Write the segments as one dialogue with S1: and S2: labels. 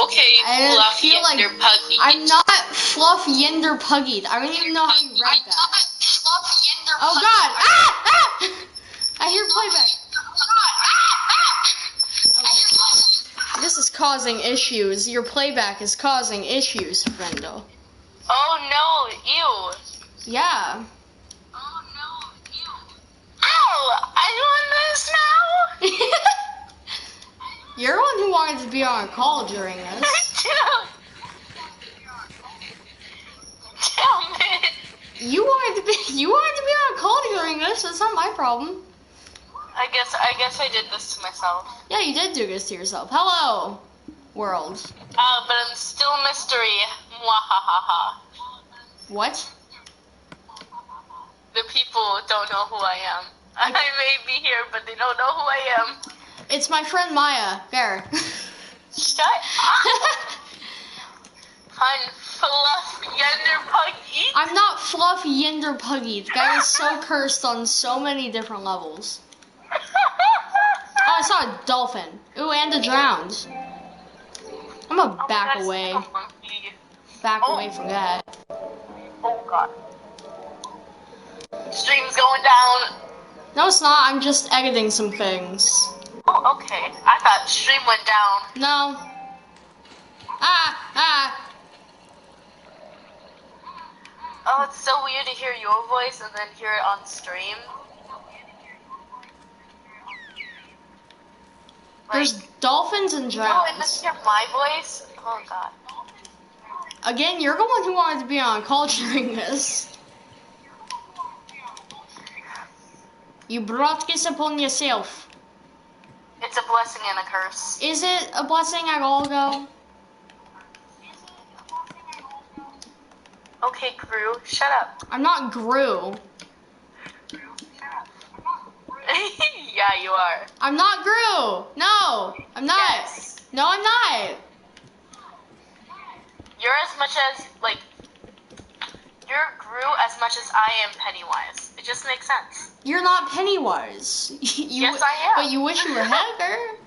S1: Okay,
S2: I
S1: Fluffy
S2: feel like
S1: and Puggy.
S2: I'm not Fluffy Yender Puggied. I don't even know how you read that. Oh God! Ah! I hear playback. Okay. This is causing issues. Your playback is causing issues, friendo.
S1: Oh no, ew.
S2: Yeah.
S1: Ow! I want this now!
S2: You're the one who wanted to be on a call during this.
S1: Damn it!
S2: You wanted to be on a call during this. That's not my problem.
S1: I guess I did this to myself.
S2: Yeah, you did do this to yourself. Hello, world.
S1: But I'm still a mystery. Mwahaha.
S2: What?
S1: The people don't know who I am. I may be here, but they don't know who I am.
S2: It's my friend Maya. There.
S1: Shut up! I'm Fluff Yender Puggy.
S2: I'm not Fluffy Yender Puggy. The guy is so cursed on so many different levels. Oh, I saw a dolphin. Ooh, and a drowned. I'm gonna back away. Back away from that.
S1: Oh god. Stream's going down.
S2: No, it's not. I'm just editing some things.
S1: Oh, okay. I thought stream went down.
S2: No. Ah!
S1: Oh, it's so weird to hear your voice and then hear it on stream.
S2: There's dolphins and
S1: Oh, and
S2: drowns.
S1: just hear my voice? Oh god.
S2: Again, you're the one who wanted to be on a call during this. You brought this upon yourself.
S1: It's a blessing and a curse.
S2: Is it a blessing at all, though?
S1: Okay, Gru, shut up.
S2: I'm not Gru.
S1: Yeah, you are.
S2: I'm not Gru. No, I'm not.
S1: Yes.
S2: No, I'm not.
S1: You're as much as, like, you're Gru as much as I am Pennywise. It just makes sense.
S2: You're not Pennywise.
S1: Yes, I am.
S2: But you wish you were Heather.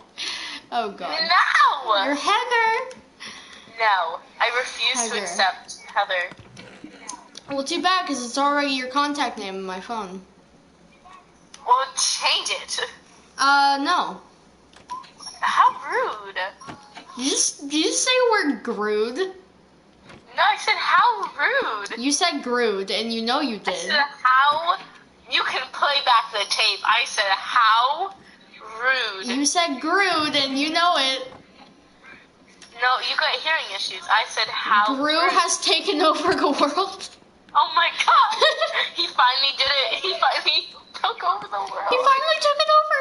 S2: Oh, God.
S1: No!
S2: You're Heather.
S1: No, I refuse to
S2: Heather.
S1: accept Heather.
S2: Well, too bad, because it's already your contact name in my phone.
S1: Well, change it.
S2: No.
S1: How rude.
S2: Did you say we're Grood?
S1: No, I said how rude.
S2: You said Grood, and you know you
S1: I
S2: did.
S1: said how. You can play back the tape. I said how rude.
S2: You said Grood, and you know it.
S1: No, you got hearing issues. I said how
S2: Gru
S1: rude.
S2: has taken over the world.
S1: Oh my god. He finally did it. He finally took over the world.
S2: He finally took it over.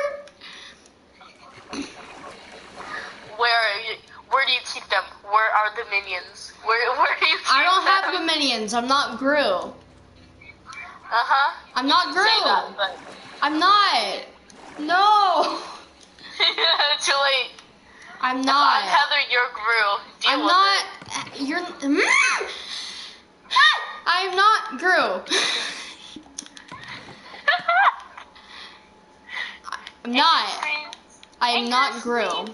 S1: Where do you keep them? Where are the minions? Where do you keep
S2: I don't
S1: them?
S2: have the minions. I'm not Gru.
S1: Uh-huh.
S2: I'm not Gru.
S1: Say that, but
S2: I'm not. No.
S1: too late.
S2: I'm
S1: I'm
S2: not.
S1: Heather, you're Gru. Deal
S2: I'm
S1: with
S2: not.
S1: it.
S2: You're. I'm not Gru. I'm not. I am not Gru.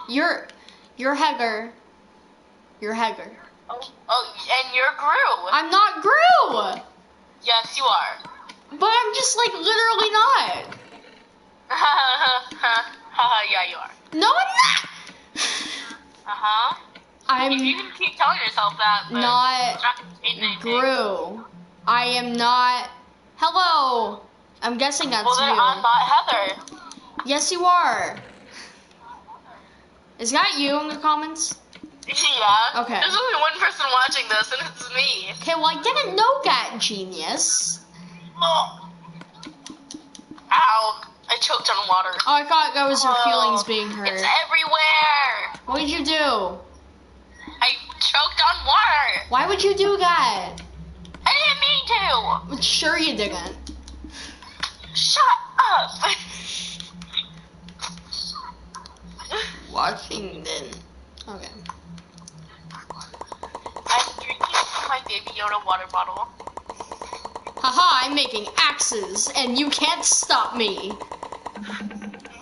S2: You're Heather. You're Heather.
S1: Oh, and you're Gru.
S2: I'm not Gru.
S1: Yes, you are.
S2: But I'm just like literally not.
S1: Yeah, you are.
S2: No, I'm not.
S1: Uh-huh.
S2: I'm
S1: You can keep telling yourself that, but
S2: not
S1: it's not gonna change anything.
S2: Gru. I am not. Hello. I'm guessing that's
S1: Well, then
S2: you.
S1: I'm not Heather.
S2: Yes, you are. Is that you in the comments?
S1: Yeah.
S2: Okay.
S1: There's only one person watching this, and it's me.
S2: Okay, well, I didn't know that, genius.
S1: Oh. Ow. I choked on water.
S2: Oh, I thought that was your
S1: Oh,
S2: feelings being hurt.
S1: It's everywhere.
S2: What did you do?
S1: I choked on water.
S2: Why would you do that?
S1: I didn't mean to.
S2: Sure you didn't.
S1: Shut up.
S2: Watching then. Okay.
S1: I'm drinking my Baby Yoda water bottle.
S2: Haha, I'm making axes, and you can't stop me.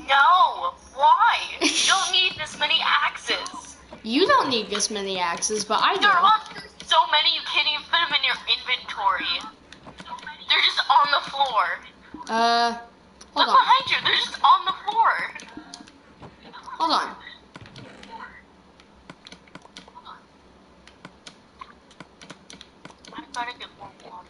S1: No. Why? You don't need this many axes.
S2: You don't need this many axes, but I
S1: There
S2: do.
S1: are so many you can't even fit them in your inventory. They're just on the floor.
S2: Hold
S1: Look
S2: on.
S1: behind you. They're just on the floor.
S2: Hold on.
S1: I gotta get more water.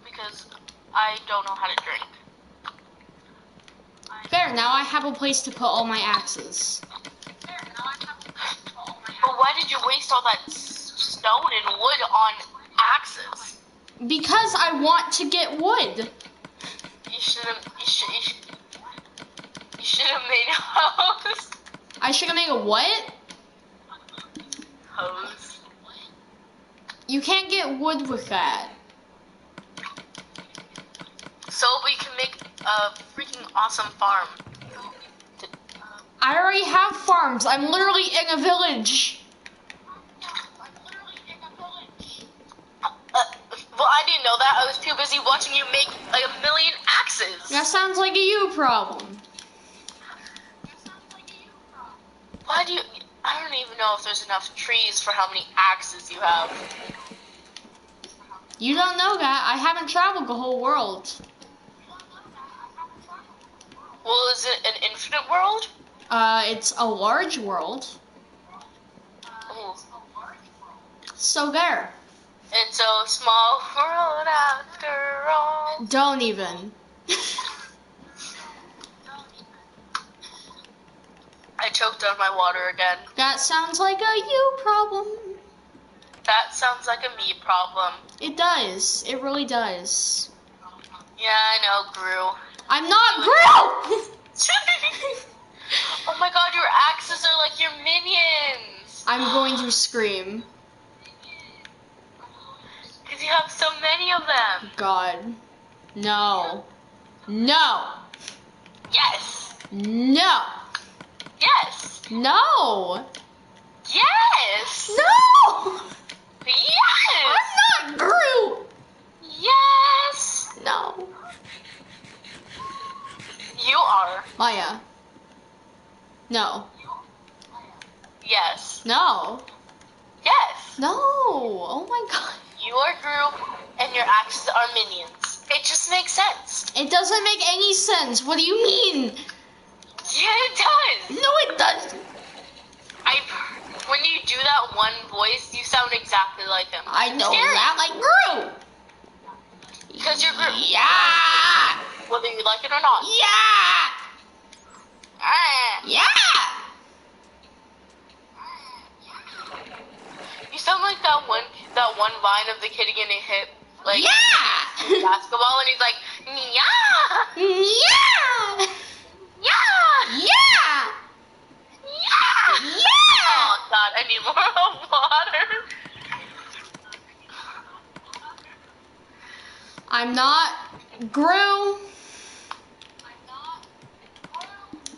S1: Because I don't know how to drink.
S2: There, now I have a place to put all my axes.
S1: But why did you waste all that stone and wood on axes?
S2: Because I want to get wood.
S1: You should have made a hose.
S2: I should have made a what?
S1: Hose.
S2: You can't get wood with that.
S1: So we can make a freaking awesome farm.
S2: I already have farms. I'm literally in a village.
S1: Well, I didn't know that. I was too busy watching you make like a million axes.
S2: That sounds like a you problem.
S1: Why do you... I don't even know if there's enough trees for how many axes you have.
S2: You don't know that. I haven't traveled the whole world.
S1: Well, is it an infinite world?
S2: It's a large world.
S1: Ooh.
S2: So there.
S1: It's a small world after all.
S2: Don't even.
S1: I choked on my water again.
S2: That sounds like a you problem.
S1: That sounds like a me problem.
S2: It does. It really does.
S1: Yeah, I know, Gru.
S2: I'm not Gru!
S1: Oh my god, your axes are like your minions!
S2: I'm going to scream.
S1: Because you have so many of them.
S2: God. No. No.
S1: Yes.
S2: No.
S1: Yes.
S2: No.
S1: Yes.
S2: No.
S1: Yes.
S2: I'm not Gru.
S1: Yes.
S2: No.
S1: You are.
S2: Maya. No.
S1: Yes.
S2: No.
S1: Yes.
S2: No. Oh my god.
S1: You are Gru, and your axes are minions. It just makes sense.
S2: It doesn't make any sense. What do you mean?
S1: Yeah, it does.
S2: No, it doesn't.
S1: When you do that one voice, you sound exactly like him.
S2: I know
S1: Scary.
S2: that like Gru.
S1: Because you're Gru.
S2: Yeah.
S1: Whether you like it or not.
S2: Yeah.
S1: Ah.
S2: Yeah.
S1: You sound like that one line of the kid getting hit like
S2: Yeah.
S1: basketball, and he's like, yeah,
S2: Yeah.
S1: yeah,
S2: Yeah.
S1: yeah.
S2: Yeah.
S1: Oh God, I need more water.
S2: I'm not Gru.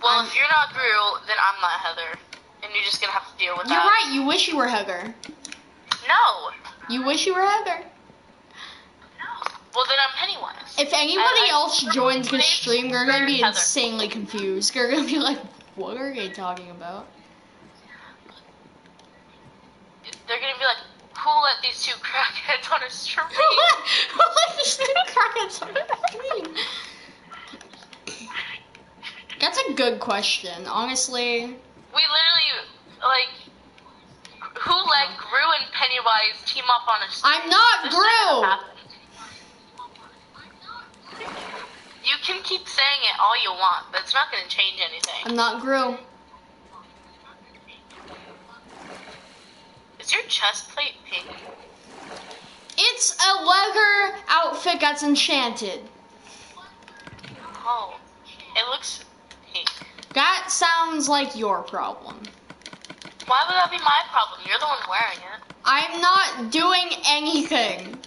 S1: Well, if you're not Gru, then I'm not Heather, and you're just gonna have to deal with
S2: You're
S1: that.
S2: right. You wish you were Heather.
S1: No.
S2: You wish you were Heather.
S1: Well, then I'm Pennywise.
S2: If anybody else joins this
S1: Pennywise
S2: stream, they're gonna be
S1: Heather.
S2: insanely confused. They're gonna be like, "What are they talking about?"
S1: They're gonna be like, who let these two crackheads on a stream?
S2: That's a good question, honestly.
S1: We literally, like, who let Gru and Pennywise team up on a stream?
S2: I'm not
S1: This shouldn't have
S2: Gru.
S1: happened. You can keep saying it all you want, but it's not gonna change anything.
S2: I'm not Gru.
S1: Is your chest plate pink?
S2: It's a leather outfit that's enchanted.
S1: Oh, it looks pink.
S2: That sounds like your problem.
S1: Why would that be my problem? You're the one wearing it.
S2: I'm not doing anything.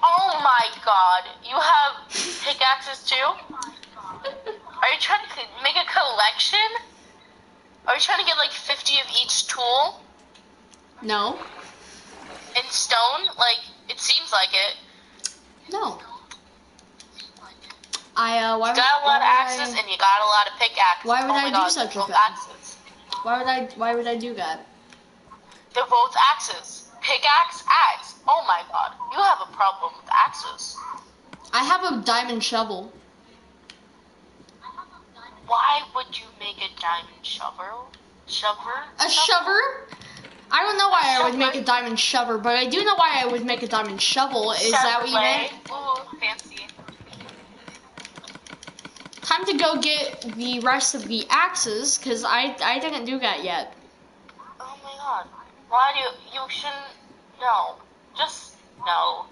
S1: Oh my god, you have pickaxes too? Are you trying to make a collection? Are you trying to get like 50 of each tool
S2: No.
S1: in stone? Like, it seems like it.
S2: No. Why
S1: You got a lot of axes and you got a lot of pickaxes.
S2: Why would
S1: Oh
S2: I
S1: my
S2: do
S1: God,
S2: such a
S1: they're both
S2: thing?
S1: axes.
S2: Why would I do that?
S1: They're both axes. Pickaxe, axe. Oh my God, you have a problem with axes.
S2: I have a diamond shovel.
S1: Why would you make a diamond shovel?
S2: A shover? I don't know why I would make a
S1: Shover.
S2: diamond shover, but I do know why I would make a diamond shovel. Is that what you meant?
S1: Ooh, fancy.
S2: Time to go get the rest of the axes, because I didn't do that yet.
S1: Oh my God. Why do you shouldn't, no. Just, no.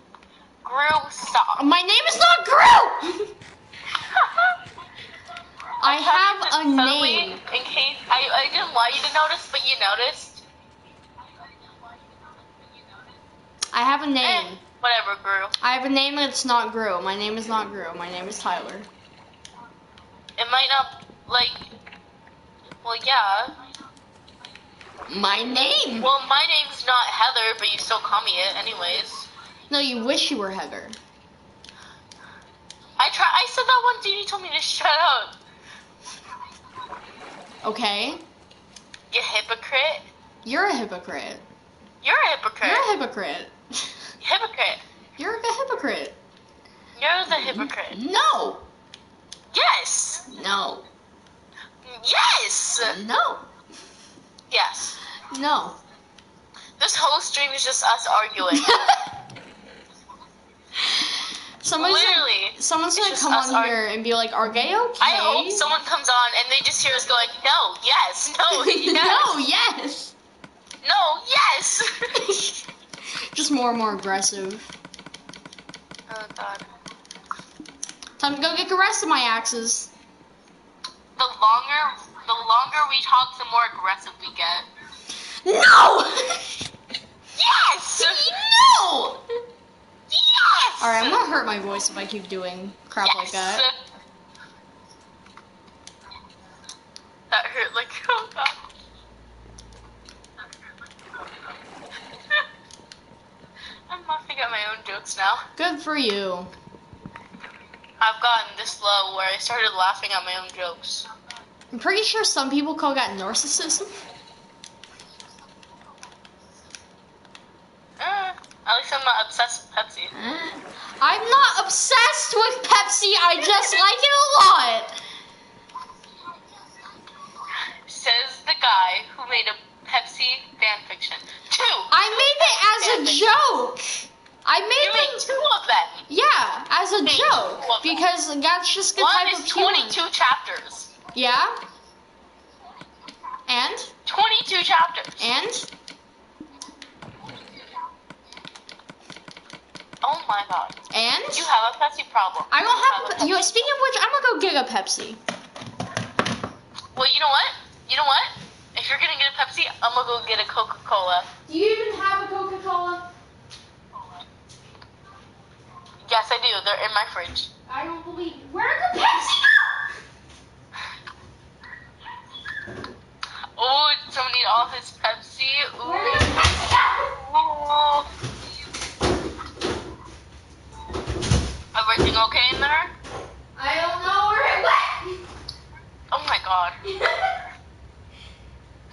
S1: Gru, stop.
S2: My name is not Gru! I have a
S1: Suddenly,
S2: name.
S1: in case, I didn't want you to notice, but you noticed.
S2: I have a name.
S1: Whatever, Gru.
S2: I have a name that's not Gru. My name is not Gru. My name is Tyler.
S1: It might not, like, well, yeah.
S2: My name?
S1: Well, my name's not Heather, but you still call me it anyways.
S2: No, you wish you were Heather.
S1: I said that one dude, you told me to shut up.
S2: Okay?
S1: You hypocrite.
S2: You're a hypocrite.
S1: You're a hypocrite.
S2: You're a hypocrite.
S1: Hypocrite.
S2: You're a hypocrite.
S1: You're the hypocrite.
S2: No.
S1: Yes.
S2: No.
S1: Yes.
S2: No.
S1: Yes.
S2: No.
S1: This whole stream is just us arguing.
S2: Someone's gonna
S1: just
S2: come
S1: us
S2: on here and be like, "Are they okay?"
S1: I hope someone comes on and they just hear us going, no, yes, no, yes.
S2: No, yes.
S1: No, yes.
S2: Just more and more aggressive.
S1: Oh God.
S2: Time to go get the rest of my axes.
S1: The longer we talk, the more aggressive we get.
S2: No!
S1: Yes.
S2: No!
S1: Yes.
S2: Alright, I'm gonna hurt my voice if I keep doing crap like that.
S1: That hurt like, oh God. I'm laughing at my own jokes now.
S2: Good for you.
S1: I've gotten this low where I started laughing at my own jokes.
S2: I'm pretty sure some people call that narcissism.
S1: At least I'm not obsessed with Pepsi.
S2: I'm not obsessed with Pepsi, I just like it a lot.
S1: Says the guy who made a Pepsi fanfiction.
S2: I made it as a joke. I
S1: You
S2: made
S1: made
S2: it.
S1: two of them.
S2: Yeah, as a
S1: Made
S2: joke.
S1: two of them.
S2: Because that's just the
S1: One
S2: type
S1: is
S2: of humor.
S1: 22 chapters.
S2: Yeah? And?
S1: 22 chapters.
S2: And?
S1: Oh my God.
S2: And?
S1: You have a Pepsi problem.
S2: I don't have.
S1: You have a
S2: Speaking of which, I'm gonna go get a Pepsi.
S1: Well, you know what? You know what? If you're gonna get a Pepsi, I'm gonna go get a Coca-Cola.
S2: Do you even have a Coca-Cola?
S1: Yes, I do. They're in my fridge.
S2: I don't believe. Where's the Pepsi?
S1: Oh, someone need all his Pepsi. Ooh.
S2: Where's the Pepsi?
S1: Ooh. Everything okay in there?
S2: I don't know where it went.
S1: Oh my God.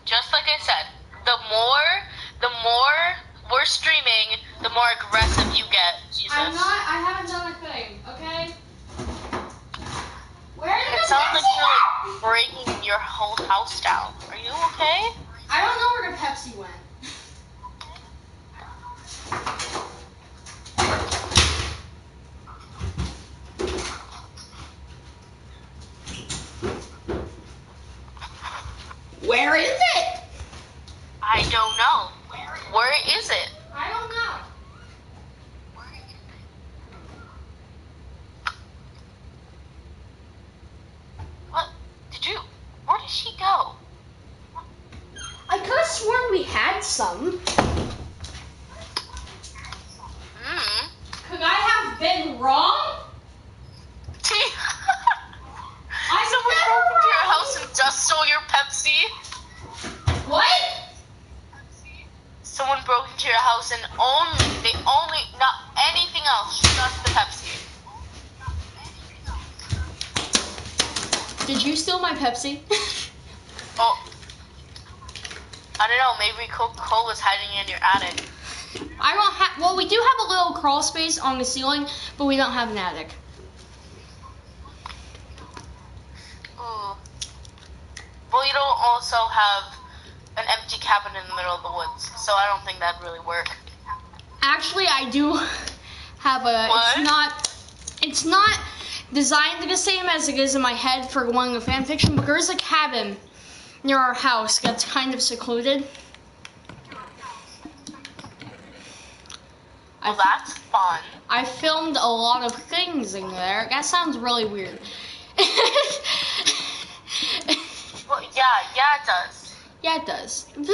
S1: Just like I said, the more we're streaming, the more aggressive you get. Jesus.
S2: I haven't done a thing, okay? Where did
S1: It
S2: the
S1: sounds like
S2: Pepsi
S1: you're
S2: go?
S1: like breaking your whole house down. Are you okay?
S2: I don't know where the Pepsi went. Where is it?
S1: I don't know. Where is it?
S2: I don't know.
S1: What? Where did she go?
S2: I could have sworn we had some. Could I have been wrong?
S1: Someone broke into your house and just stole your Pepsi.
S2: What?
S1: Someone broke into your house and not anything else, just the Pepsi.
S2: Did you steal my Pepsi?
S1: Oh. I don't know, maybe Coca-Cola was hiding in your attic.
S2: I don't have. Well, we do have a little crawl space on the ceiling, but we don't have an attic.
S1: Ooh. Well, you don't also have an empty cabin in the middle of the woods, so I don't think that'd really work.
S2: Actually, I do have a.
S1: What?
S2: It's not designed the same as it is in my head for going to fan fiction, but there's a cabin near our house that's kind of secluded.
S1: Well, that's fun.
S2: I filmed a lot of things in there. That sounds really weird.
S1: Well, yeah, it does.
S2: Yeah, it does.
S1: It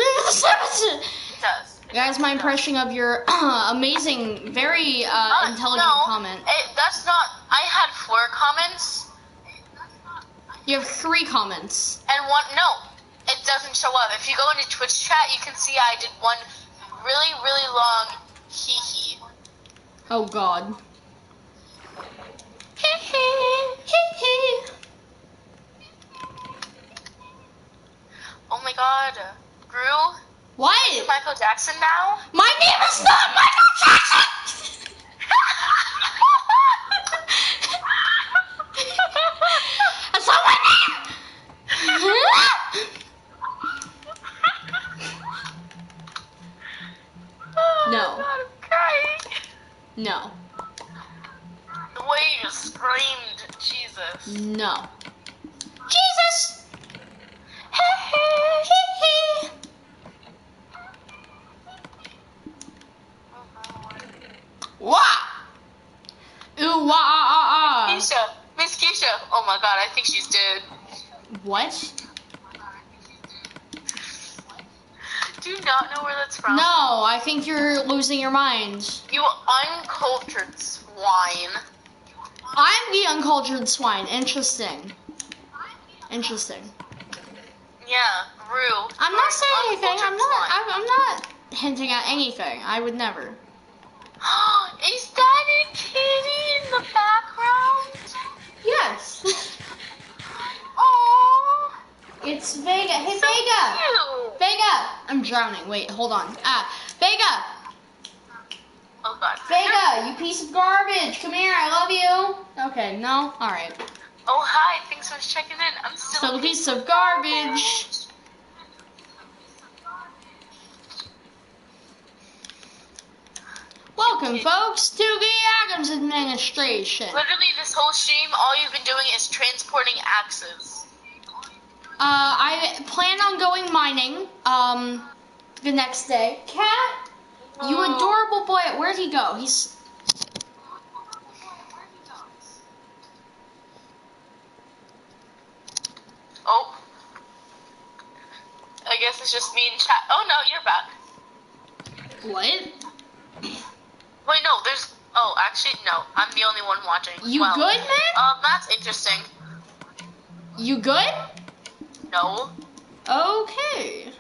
S1: does.
S2: Guys, my impression of your amazing, very intelligent
S1: no,
S2: comment.
S1: That's not. I had 4 comments.
S2: You have 3 comments.
S1: And 1. No, it doesn't show up. If you go into Twitch chat, you can see I did one really, really long hee hee.
S2: Oh God. Hee hee, hee hee.
S1: Oh my God, Gru.
S2: What?
S1: Is Michael Jackson now?
S2: My name is not Michael Jackson! That's not my name! No.
S1: God, I'm crying.
S2: No.
S1: The way you screamed, Jesus.
S2: No. Jesus! Hee hee. Wah! Ooh, wah, ah, ah, ah.
S1: Miss Keisha. Oh my God, I think she's dead.
S2: What?
S1: Do you not know where that's from?
S2: No, I think you're losing your mind.
S1: You uncultured swine.
S2: I'm the uncultured swine. Interesting. Interesting.
S1: Yeah, Rue.
S2: I'm not saying anything.
S1: Uncultured
S2: I'm not hinting at anything. I would never.
S1: Is that a kitty in the background?
S2: Yes.
S1: Oh,
S2: It's Vega. Hey,
S1: so
S2: Vega.
S1: cute.
S2: Vega. I'm drowning. Wait, hold on. Vega.
S1: Oh God.
S2: Vega, you piece of garbage. Come here. I love you. Okay, no? All right.
S1: Oh hi, thanks for checking in. I'm still
S2: So a piece of garbage. Welcome, folks, to the Adams administration.
S1: Literally, this whole stream, all you've been doing is transporting axes.
S2: I plan on going mining, the next day. Cat, you adorable boy, where'd he go? He's...
S1: Oh. I guess it's just me and chat. Oh no, you're back.
S2: What?
S1: Wait, no, there's... Oh, actually, no. I'm the only one watching.
S2: You good, man?
S1: That's interesting.
S2: You good?
S1: No.
S2: Okay.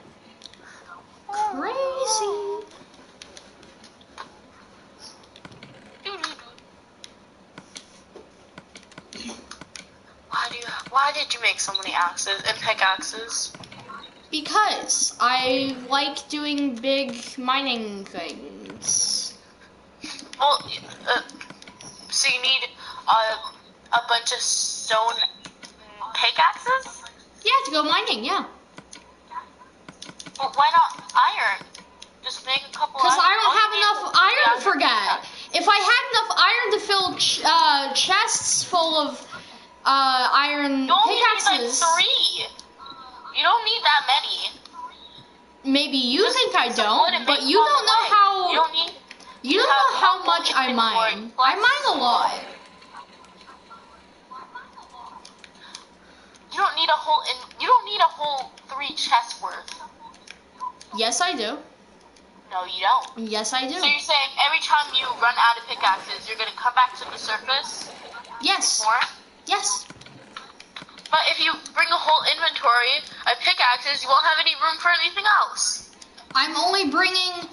S2: Crazy.
S1: Why did you make so many axes and pickaxes?
S2: Because I like doing big mining things.
S1: Well, so you need a bunch of stone pickaxes?
S2: Yeah, to go mining, yeah.
S1: Well, why not iron? Just make a couple.
S2: Because I don't
S1: All
S2: have
S1: you
S2: enough
S1: need-
S2: iron
S1: yeah,
S2: for that. If I had enough iron to fill chests full of iron
S1: You only need like
S2: pickaxes,
S1: 3. You don't need that many.
S2: maybe you
S1: Just
S2: think I
S1: put some wood
S2: don't,
S1: and
S2: but
S1: make
S2: you
S1: them
S2: don't know
S1: away.
S2: how
S1: You don't need.
S2: you don't
S1: have
S2: know how
S1: a
S2: much
S1: whole
S2: I
S1: inventory
S2: mine.
S1: plus-
S2: I mine a lot.
S1: You don't need a whole. You don't need a whole 3 chests worth.
S2: Yes, I do.
S1: No, you don't.
S2: Yes, I do.
S1: So you're saying every time you run out of pickaxes, you're gonna come back to the surface
S2: Yes.
S1: more?
S2: Yes.
S1: But if you bring a whole inventory of pickaxes, you won't have any room for anything else.
S2: I'm only bringing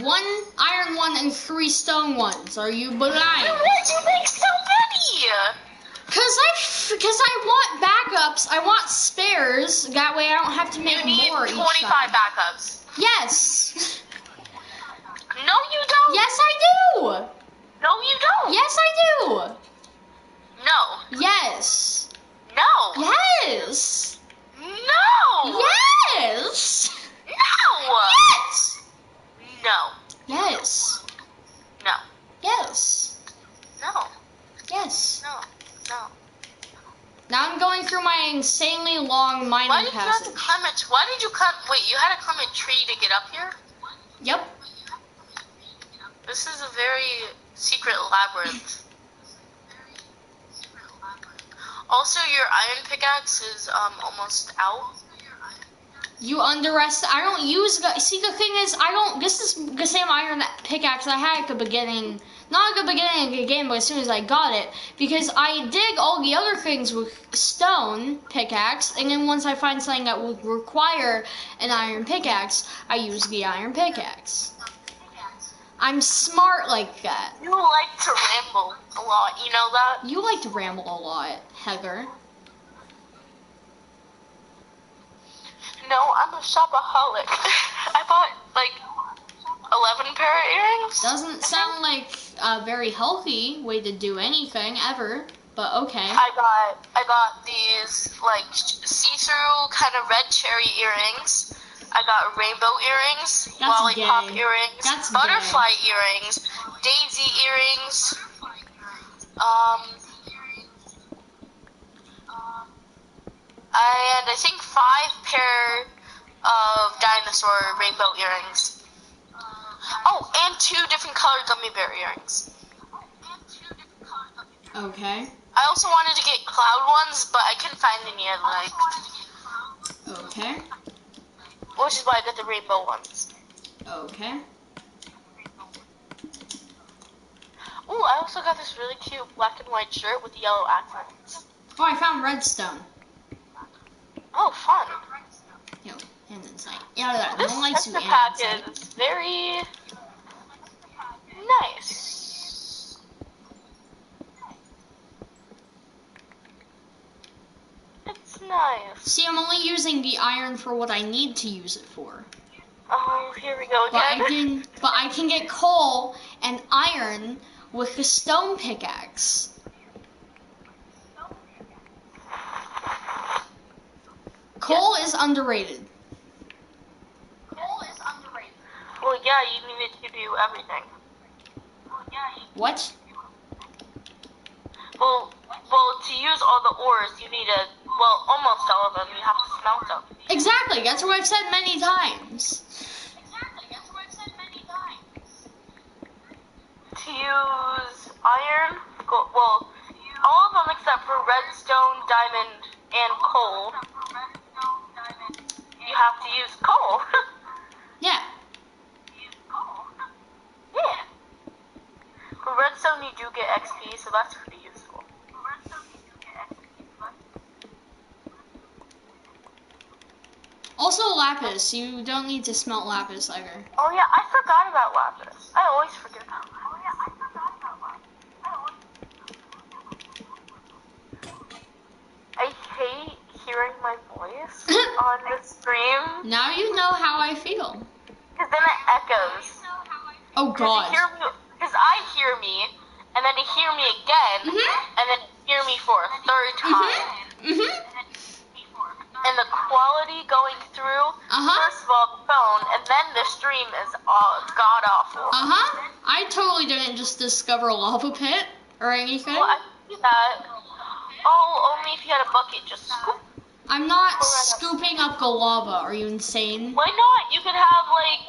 S2: 1 iron one and 3 stone ones. Are you blind?
S1: Why would you make so many?
S2: Cause I Because I want backups. I want spares. That way I don't have to make
S1: You need
S2: more each
S1: 25
S2: time.
S1: backups.
S2: Yes.
S1: No, you don't.
S2: Yes, I do.
S1: No, you don't.
S2: Yes, I do.
S1: No.
S2: Yes.
S1: No.
S2: Yes.
S1: No.
S2: Yes.
S1: No.
S2: Yes.
S1: No.
S2: Yes.
S1: No.
S2: Yes.
S1: No.
S2: Yes.
S1: No. No.
S2: Now I'm going through my insanely long
S1: Why
S2: mining
S1: did you have to
S2: passage.
S1: climb it? Why did you climb? Wait, you had to climb a tree to get up here?
S2: Yep.
S1: This is a very secret labyrinth. Also, your iron pickaxe is almost out.
S2: You underestimate. I don't use. See, the thing is, I don't. This is the same iron pickaxe I had at the beginning. Not at the beginning of the game, but as soon as I got it, because I dig all the other things with stone pickaxe, and then once I find something that would require an iron pickaxe, I use the iron pickaxe. I'm smart like that.
S1: You like to ramble a lot, you know that?
S2: You like to ramble a lot, Heather.
S1: No, I'm a shopaholic. I bought like 11 pair of earrings.
S2: Doesn't sound like a very healthy way to do anything ever, but okay.
S1: I got these like see-through kind of red cherry earrings. I got rainbow earrings,
S2: That's
S1: lollipop
S2: gay.
S1: earrings,
S2: That's
S1: butterfly earrings, daisy earrings, and I think 5 pair of dinosaur rainbow earrings. Oh, and 2 different colored gummy bear earrings.
S2: Okay.
S1: I also wanted to get cloud ones, but I couldn't find any I liked.
S2: Okay.
S1: Which is why I got the rainbow ones.
S2: Okay.
S1: Ooh, I also got this really cute black and white shirt with yellow accents.
S2: Oh, I found redstone.
S1: Oh, fun.
S2: Yo, andesite. Yeah,
S1: This
S2: no one likes you
S1: texture pack
S2: andesite.
S1: is very nice. It's nice.
S2: See, I'm only using the iron for what I need to use it for.
S1: Oh, here we go again.
S2: But I can get coal and iron with the stone pickaxe. Coal is underrated.
S1: Well, yeah, you needed to do everything.
S2: What?
S1: Well, to use all the ores, you need almost all of them. You have to smelt them.
S2: Exactly. That's what I've said many times.
S1: To use iron, all of them except for redstone, diamond, and coal, you have to use coal.
S2: Yeah.
S1: Yeah. For redstone, you do get XP, so that's pretty useful.
S2: Also lapis. You don't need to smelt lapis either.
S1: Oh yeah, I forgot about lapis. I always forget about lapis. I hate hearing my voice on the stream,
S2: Now you know how I feel.
S1: because then it echoes.
S2: Oh God.
S1: Because I hear me, and then you hear me again, and then hear me for a third time. And the quality going through, first of all, the phone, and then the stream is all god-awful.
S2: I totally didn't just discover a lava pit or anything.
S1: Well, I see that. Oh, only if you had a bucket, just scoop.
S2: I'm not scooping up the lava. Are you insane?
S1: Why not? You could have, like,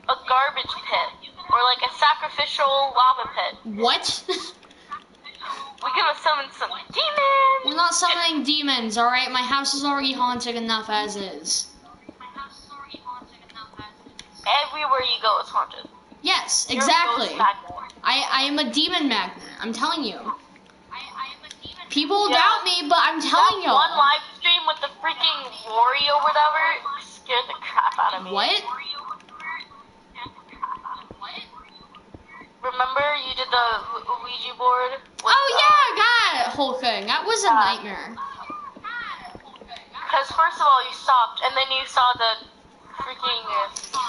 S1: a garbage pit, or like a sacrificial lava pit.
S2: What?
S1: We could have summoned some demons.
S2: We're not summoning demons, alright? My house is already haunted enough as is.
S1: Everywhere you go is haunted.
S2: Yes,
S1: You're a
S2: exactly.
S1: ghost magnet.
S2: I am a demon magnet. I'm telling you. People doubt me, but I'm telling you.
S1: One live stream with the freaking Wario or whatever scared the crap out of me.
S2: What?
S1: Remember you did the Ouija board?
S2: Oh yeah, God! whole thing. That was a nightmare.
S1: Because first of all, you stopped, and then you saw the freaking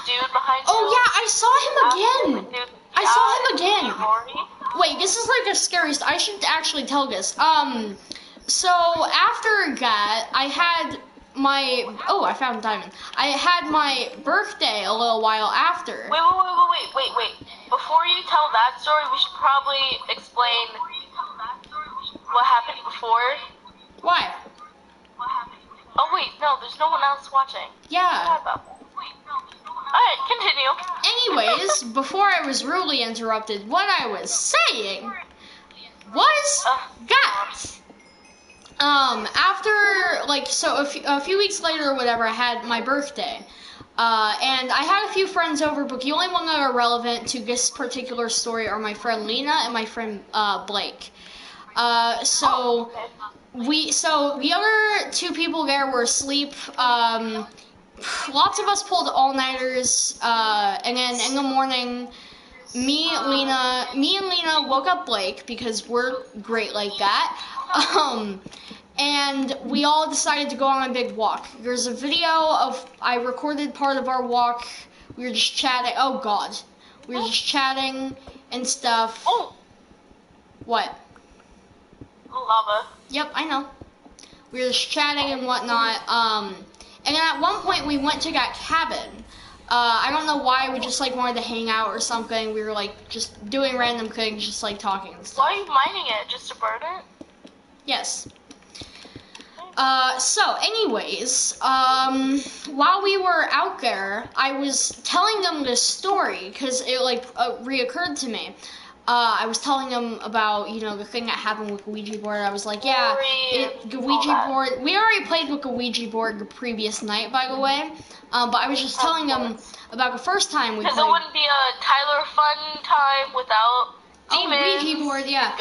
S1: dude behind you.
S2: Oh yeah, I saw him again. I saw him again. Wait, this is like a scary. I should actually tell this. So after that, I had my. Oh, I found a diamond. I had my birthday a little while after.
S1: Wait. Before you tell that story, we should probably explain what happened before.
S2: Why?
S1: Oh wait, no, there's no one else watching.
S2: Yeah.
S1: Alright, continue.
S2: Anyways, before I was rudely interrupted, what I was saying was that after a few weeks later or whatever, I had my birthday. And I had a few friends over, but the only one that are relevant to this particular story are my friend Lena and my friend Blake. So the other two people there were asleep. Lots of us pulled all-nighters, and then in the morning, me and Lena woke up Blake because we're great like that. And we all decided to go on a big walk. There's a video I recorded part of our walk. We were just chatting. Oh God, we were just chatting and stuff.
S1: Oh.
S2: What?
S1: Lava.
S2: Yep, I know. We were just chatting and whatnot. And then at one point we went to that cabin. I don't know why, we just like wanted to hang out or something. We were like just doing random things, just like talking and stuff.
S1: Why are you mining it? Just to burn it?
S2: Yes. So anyways, while we were out there, I was telling them this story because it like reoccurred to me. I was telling them about, the thing that happened with the Ouija board. I was like, yeah, the Ouija board. We already played with the Ouija board the previous night, by the way. But I was just telling them about the first time we played.
S1: Because it wouldn't be a Tyler fun time without demons.
S2: Ouija board, yeah.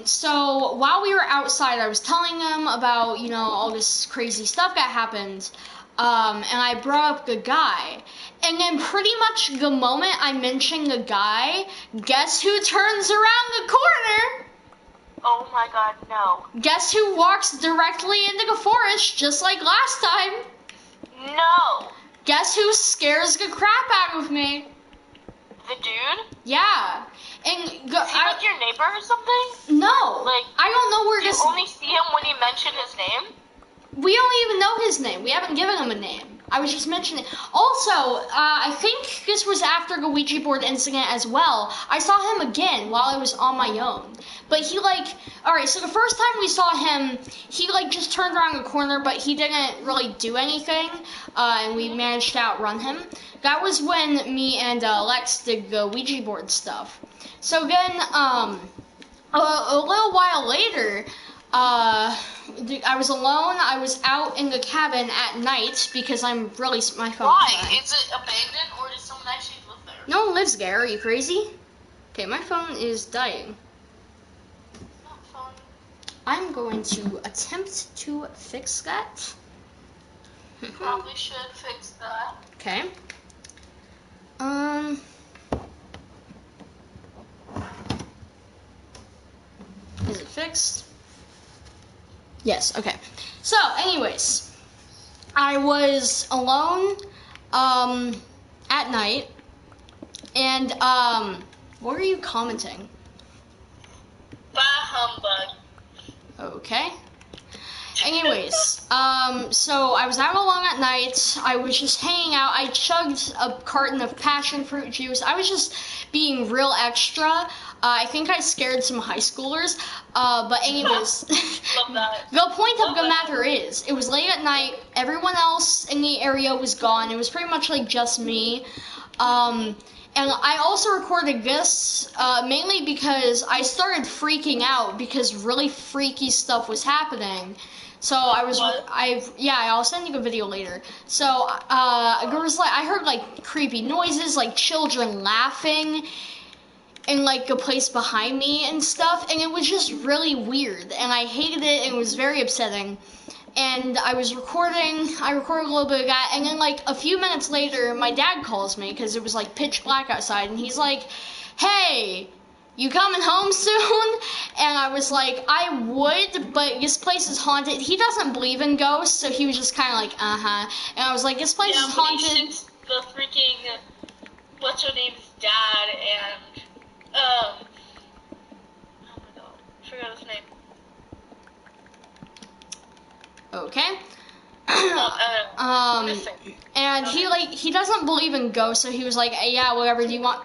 S2: So while we were outside, I was telling them about, all this crazy stuff that happened. And I brought up the guy. And then pretty much the moment I mentioned the guy, guess who turns around the corner?
S1: Oh my God, no.
S2: Guess who walks directly into the forest just like last time?
S1: No.
S2: Guess who scares the crap out of me?
S1: The dude?
S2: Yeah. And
S1: Is he like your neighbor or something?
S2: No.
S1: Like,
S2: I don't know where this...
S1: You only see him when you mention his name?
S2: We don't even know his name. We haven't given him a name. I was just mentioning. Also, I think this was after the Ouija board incident as well. I saw him again while I was on my own. But he alright, so the first time we saw him, he just turned around the corner, but he didn't really do anything. And we managed to outrun him. That was when me and Lex did the Ouija board stuff. So then, a little while later, I was alone. I was out in the cabin at night because my phone.
S1: Why? Is it abandoned or does someone actually live there?
S2: No one lives there. Are you crazy? Okay, my phone is dying.
S1: Not fun.
S2: I'm going to attempt to fix that.
S1: Probably should fix that.
S2: Okay. Is it fixed? Yes, okay. So, anyways, I was alone, at night, and, what are you commenting?
S1: Bah humbug.
S2: Okay. Anyways, so I was out alone at night. I was just hanging out. I chugged a carton of passion fruit juice. I was just being real extra. I think I scared some high schoolers. But anyways,
S1: Love that.
S2: the point of the matter is, it was late at night. Everyone else in the area was gone. It was pretty much just me. And I also recorded this, mainly because I started freaking out because really freaky stuff was happening. So I'll send you a video later. So, there was I heard creepy noises, children laughing in a place behind me and stuff, and it was just really weird, and I hated it, and it was very upsetting. And I recorded a little bit of that, and then a few minutes later, my dad calls me, because it was pitch black outside, and he's like, hey, you coming home soon? And I was like, I would, but this place is haunted. He doesn't believe in ghosts, so he was just kind of like, uh-huh. And I was like, this place is haunted.
S1: He shoots the freaking, what's her name's dad, and, oh my god, I forgot his name.
S2: Okay.
S1: Missing.
S2: And he doesn't believe in ghosts, so he was like, yeah, whatever, do you want...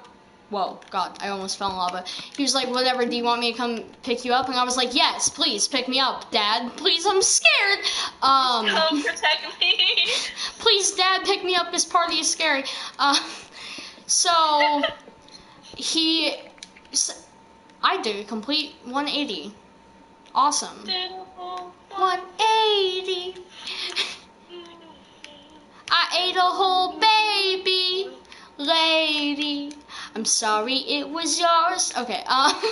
S2: Whoa, God, I almost fell in lava. He was like, whatever, do you want me to come pick you up? And I was like, yes, please, pick me up, Dad. Please, I'm scared.
S1: Come protect me.
S2: Please, Dad, pick me up. This party is scary. So, I did a complete 180. Awesome. 180. I ate a whole baby lady. I'm sorry it was yours. Okay, don't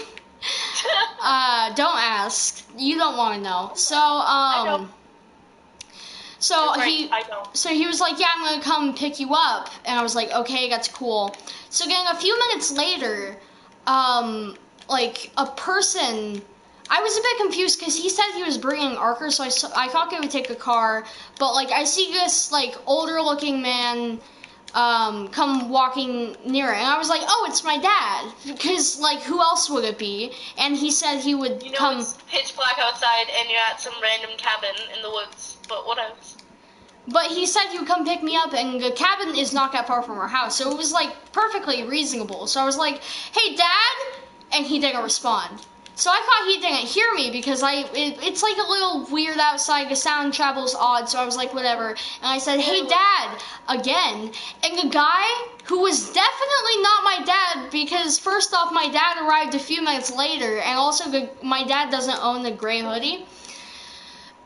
S2: ask. You don't want to know. So, So he was like, yeah, I'm gonna come pick you up. And I was like, okay, that's cool. So again, a few minutes later, like a person, I was a bit confused because he said he was bringing Arker, so I thought they would take a car. But like, I see this like older looking man come walking near it, and I was like, oh, it's my dad, because like, who else would it be? And he said he would come.
S1: It's pitch black outside and you're at some random cabin in the woods, but what else?
S2: But he said he would come pick me up, and the cabin is not that far from our house, so it was like perfectly reasonable. So I was like, hey, Dad, and he didn't respond. So I thought he didn't hear me because it's like a little weird outside. The sound travels odd, so I was like, whatever. And I said, hey, Dad, again. And the guy, who was definitely not my dad, because first off, my dad arrived a few minutes later, and also my dad doesn't own the gray hoodie.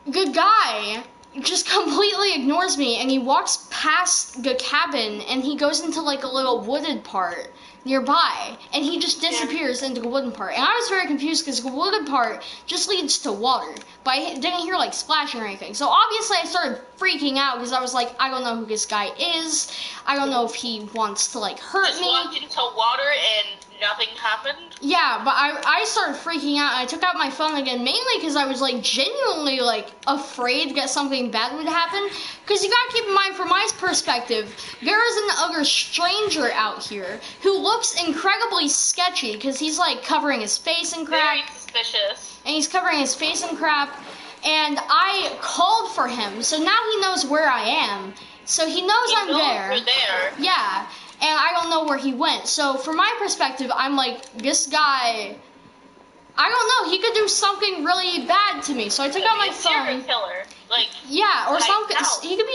S2: The guy just completely ignores me, and he walks past the cabin, and he goes into like a little wooded part nearby, and he just disappears into the wooden part. And I was very confused because the wooden part just leads to water, but I didn't hear like splashing or anything. So obviously I started freaking out because I was like, I don't know who this guy is. I don't know if he wants to like hurt me.
S1: Just walked into water and nothing happened?
S2: Yeah, but I started freaking out, and I took out my phone again, mainly because I was like genuinely like afraid that something bad would happen. Because you gotta keep in mind, from my perspective, there is an other stranger out here who looks incredibly sketchy because he's like covering his face in crap.
S1: Very suspicious.
S2: And he's covering his face in crap. And I called for him, so now he knows where I am. So he knows I'm there.
S1: You're there.
S2: Yeah. And I don't know where he went. So from my perspective, I'm like, this guy, I don't know, he could do something really bad to me. So I took out my phone.
S1: Serial killer. Like,
S2: yeah, or something. He could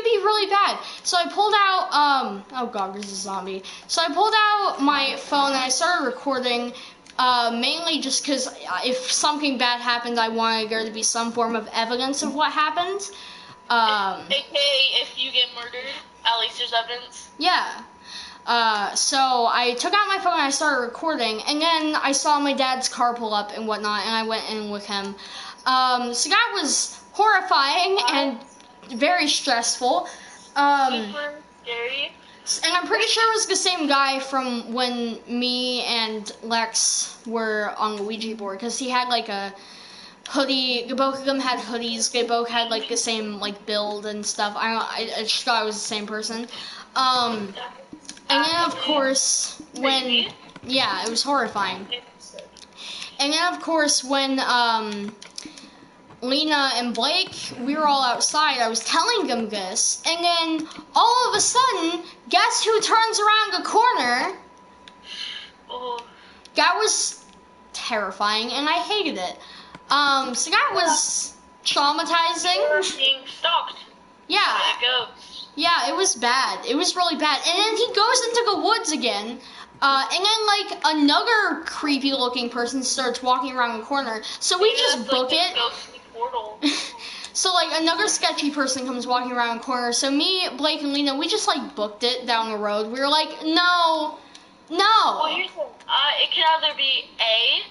S2: be really bad. So I pulled out oh god, there's a zombie. So I pulled out my phone and I started recording, mainly just because if something bad happened, I wanted there to be some form of evidence of what happened.
S1: AKA, if you get murdered, at least there's evidence.
S2: Yeah. So I took out my phone and I started recording, and then I saw my dad's car pull up and whatnot, and I went in with him. So that was horrifying and very stressful.
S1: Super scary.
S2: And I'm pretty sure it was the same guy from when me and Lex were on the Ouija board, because he had like a hoodie. Both of them had hoodies. They both had like the same like build and stuff. I just thought it was the same person. And then, of course, when... Yeah, it was horrifying. And then, of course, when Lena and Blake, we were all outside, I was telling them this, and then, all of a sudden, guess who turns around the corner?
S1: Oh.
S2: That was terrifying, and I hated it. So that was traumatizing.
S1: You were being stalked.
S2: Yeah.
S1: By a ghost.
S2: Yeah, it was bad. It was really bad. And then he goes into the woods again, and then, like, another creepy-looking person starts walking around the corner. So we just book it. So, like, another sketchy person comes walking around the corner. So me, Blake, and Lena, we just, like, booked it down the road. We were like, no.
S1: Well, here's the thing. It can either be a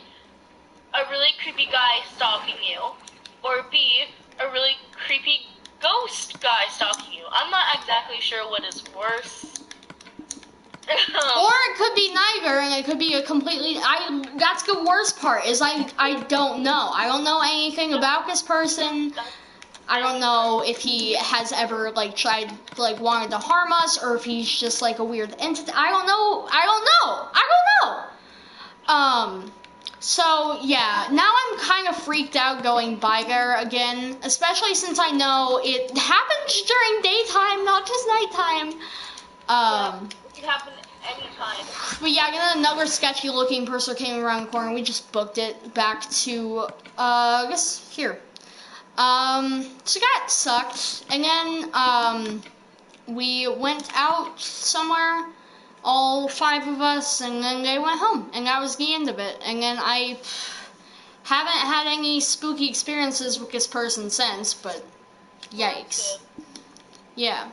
S1: really creepy guy stalking you, or B, a really creepy ghost guy stalking you. I'm not exactly sure what is worse.
S2: Or it could be neither, and it could be a completely. That's the worst part. Is I don't know. I don't know anything about this person. I don't know if he has ever like tried like wanted to harm us, or if he's just like a weird entity. I don't know. So yeah, now I'm kind of freaked out going by there again, especially since I know it happens during daytime, not just nighttime.
S1: It can happen anytime.
S2: But yeah, then another sketchy looking person came around the corner. We just booked it back to, I guess, here. So that sucked. And then, we went out somewhere, all 5 of us, and then they went home. And that was the end of it. And then I haven't had any spooky experiences with this person since, but yikes. Yeah.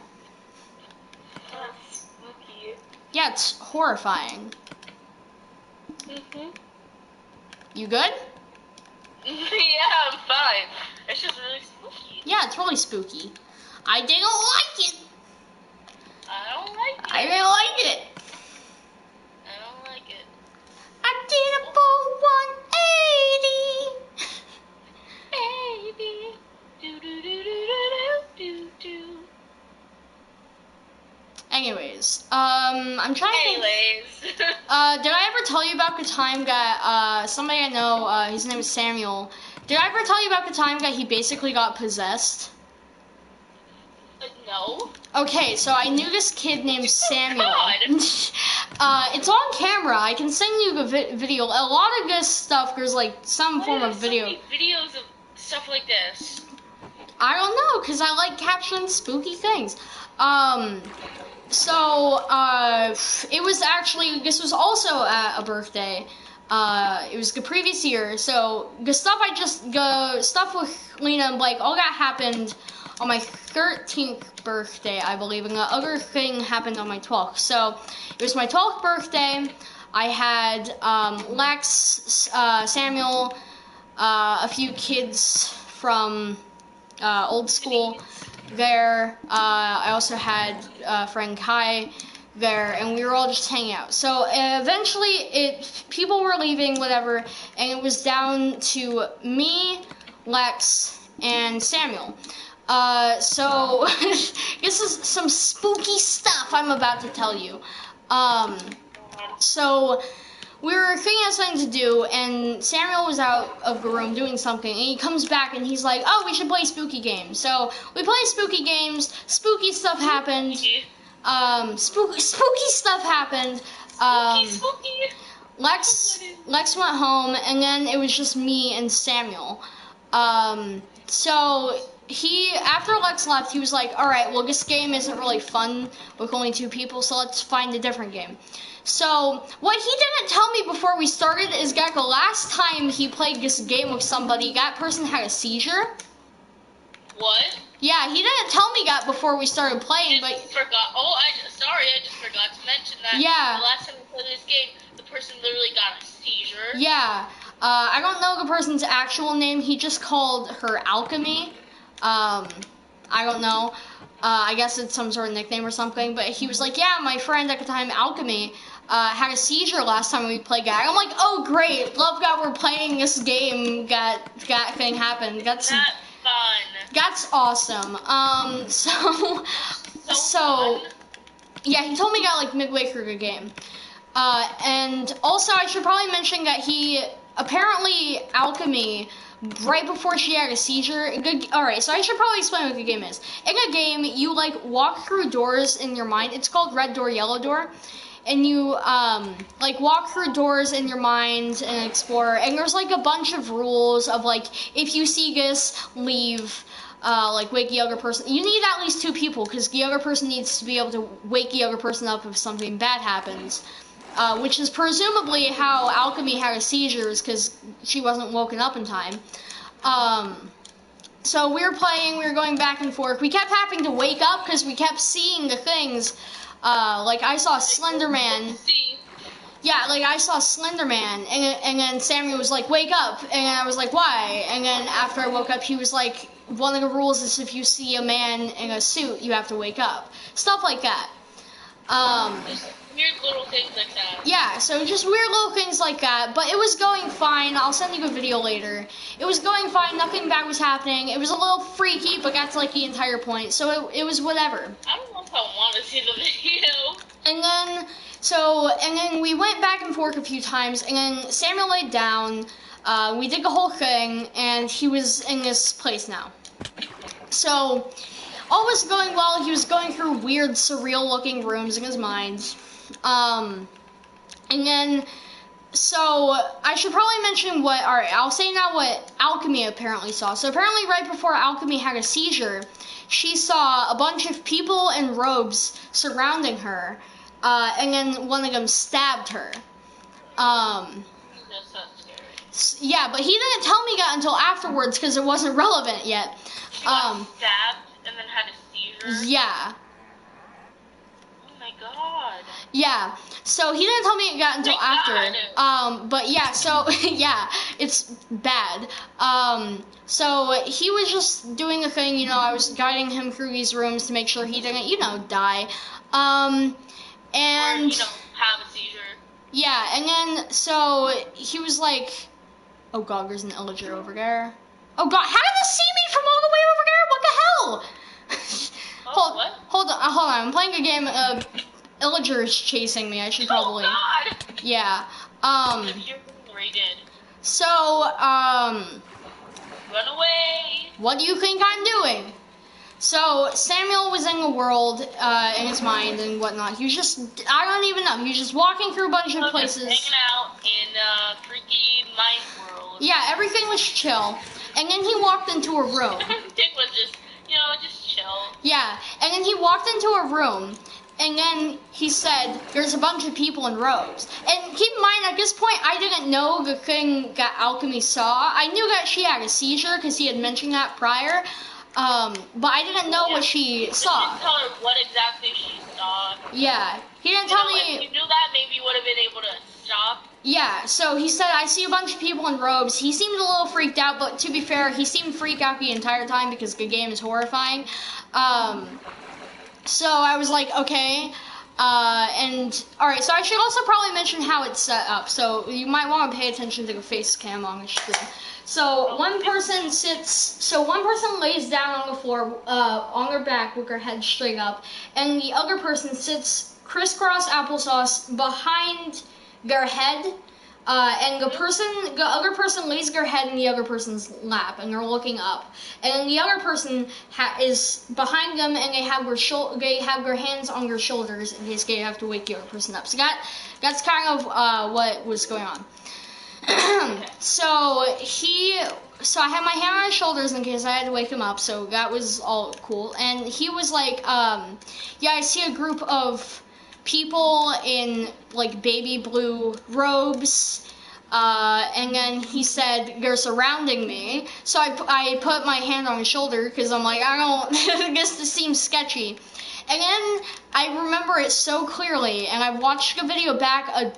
S2: Yeah, it's horrifying. You good?
S1: Yeah, I'm fine. It's just really spooky.
S2: Yeah, it's really spooky. I didn't like it.
S1: I don't like it.
S2: I didn't like it.
S1: I don't like it.
S2: I did a full 180.
S1: Baby. Do do do do do do do.
S2: Anyways, I'm trying to think.
S1: Anyways.
S2: Did I ever tell you about the time that, somebody I know, his name is Samuel. Did I ever tell you about the time that he basically got possessed?
S1: No.
S2: Okay, so I knew this kid named Samuel.
S1: God.
S2: It's on camera. I can send you the video. A lot of this stuff, there's like some form of video.
S1: So many videos of stuff like this.
S2: I don't know, because I like capturing spooky things. So, it was actually, this was also at a birthday. It was the previous year. So, the stuff stuff with Lena and Blake, all that happened on my 13th birthday, I believe, and the other thing happened on my 12th. So, it was my 12th birthday. I had, Lex, Samuel, a few kids from, old school there. I also had friend Kai there, and we were all just hanging out. So eventually, people were leaving, whatever, and it was down to me, Lex, and Samuel. So this is some spooky stuff I'm about to tell you. So we were figuring out something to do, and Samuel was out of the room doing something, and he comes back and he's like, oh, we should play spooky games. So we play spooky games, spooky stuff happened. Spooky stuff happened.
S1: Spooky.
S2: Lex went home, and then it was just me and Samuel. So after Lex left, he was like, all right, well, this game isn't really fun with only 2 people, so let's find a different game. So, what he didn't tell me before we started is that the last time he played this game with somebody, that person had a seizure.
S1: What?
S2: Yeah, he didn't tell me that before we started playing, but...
S1: Forgot. Oh, I just forgot to mention that.
S2: Yeah.
S1: The last time we played this game, the person literally got a seizure.
S2: Yeah. I don't know the person's actual name. He just called her Alchemy. I don't know. I guess it's some sort of nickname or something, but he was like, yeah, my friend at the time, Alchemy, had a seizure last time we played that. I'm like, oh, great, love that we're playing this game, that thing happened. That's
S1: fun.
S2: That's awesome. So yeah, he told me that, like, midway through the game. And also, I should probably mention that apparently, Alchemy, right before she had a seizure. Alright, so I should probably explain what the game is. In a game, you, like, walk through doors in your mind. It's called Red Door, Yellow Door. And you, like, walk through doors in your mind and explore. And there's, like, a bunch of rules of, like, if you see this, leave. Like, wake the other person. You need at least 2 people, because the other person needs to be able to wake the other person up if something bad happens. Which is presumably how Alchemy had a seizures, because she wasn't woken up in time. So we were playing, we were going back and forth. We kept having to wake up, because we kept seeing the things. Like, I saw Slender Man. Yeah, like, I saw Slender Man, and then Samuel was like, wake up, and I was like, why? And then after I woke up, he was like, one of the rules is if you see a man in a suit, you have to wake up. Stuff like that.
S1: Just weird little things like that.
S2: Yeah, so just weird little things like that, but it was going fine. I'll send you a video later. It was going fine, nothing bad was happening. It was a little freaky, but that's like the entire point, so it was whatever.
S1: I don't know if I want to see the video.
S2: And then we went back and forth a few times, and then Samuel laid down, we did the whole thing, and he was in this place now. So, all was going well. He was going through weird, surreal-looking rooms in his mind. And then, so, I should probably mention alright, I'll say now what Alchemy apparently saw. So, apparently right before Alchemy had a seizure, she saw a bunch of people in robes surrounding her, and then one of them stabbed her.
S1: That's so scary.
S2: Yeah, but he didn't tell me that until afterwards because it wasn't relevant yet.
S1: She got stabbed and then had a seizure?
S2: Yeah.
S1: Oh my god.
S2: Yeah, so he didn't tell me it got until after. But yeah, so yeah, it's bad. So he was just doing a thing, you know, I was guiding him through these rooms to make sure he didn't, you know, die. And
S1: or, you know, have a seizure.
S2: Yeah, and then so he was like, oh god, there's an illager over there. Oh god, how did this see me from all the way over there? What the hell?
S1: What?
S2: Hold on, I'm playing a game. Illager is chasing me. I should probably.
S1: Oh god.
S2: Yeah.
S1: You're rated.
S2: So,
S1: Run away.
S2: what do you think I'm doing? So, Samuel was in the world, in his mind and whatnot. He was just, I don't even know. He was just walking through a bunch of places.
S1: Just hanging out in freaky mind world.
S2: Yeah, everything was chill. And then he walked into a room.
S1: Dick was just, you know, just chill.
S2: Yeah, and then he walked into a room. And then he said, there's a bunch of people in robes. And keep in mind, at this point, I didn't know the thing that Alchemy saw. I knew that she had a seizure, because he had mentioned that prior. But I didn't know what she saw.
S1: He didn't tell her what exactly she saw.
S2: Yeah, he didn't tell me.
S1: If you knew that, maybe you would have been able to stop.
S2: Yeah, so he said, I see a bunch of people in robes. He seemed a little freaked out, but to be fair, he seemed freaked out the entire time because the game is horrifying. So I was like, okay. And, alright, so I should also probably mention how it's set up. So you might want to pay attention to the face cam on the screen. So one person lays down on the floor, on their back with their head straight up, and the other person sits crisscross applesauce behind their head, and the other person lays their head in the other person's lap, and they're looking up, and then the other person is behind them, and they have their hands on their shoulders in case they have to wake the other person up. So that's kind of what was going on. So I had my hand on his shoulders in case I had to wake him up, so that was all cool. And he was like, yeah, I see a group of people in like baby blue robes, and then he said they're surrounding me. So I put my hand on his shoulder because I'm like, I guess this seems sketchy. And then I remember it so clearly, and I watched the video back a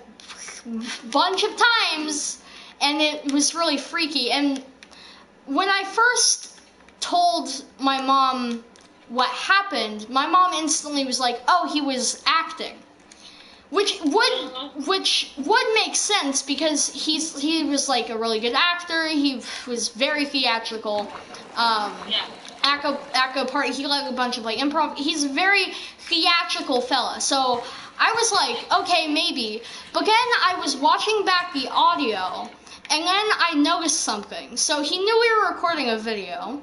S2: bunch of times, and it was really freaky. And when I first told my mom what happened, my mom instantly was like, oh, he was acting. Which would make sense because he was like a really good actor. He was very theatrical. He like a bunch of like improv. He's a very theatrical fella. So I was like, okay, maybe. But then I was watching back the audio, and then I noticed something. So he knew we were recording a video.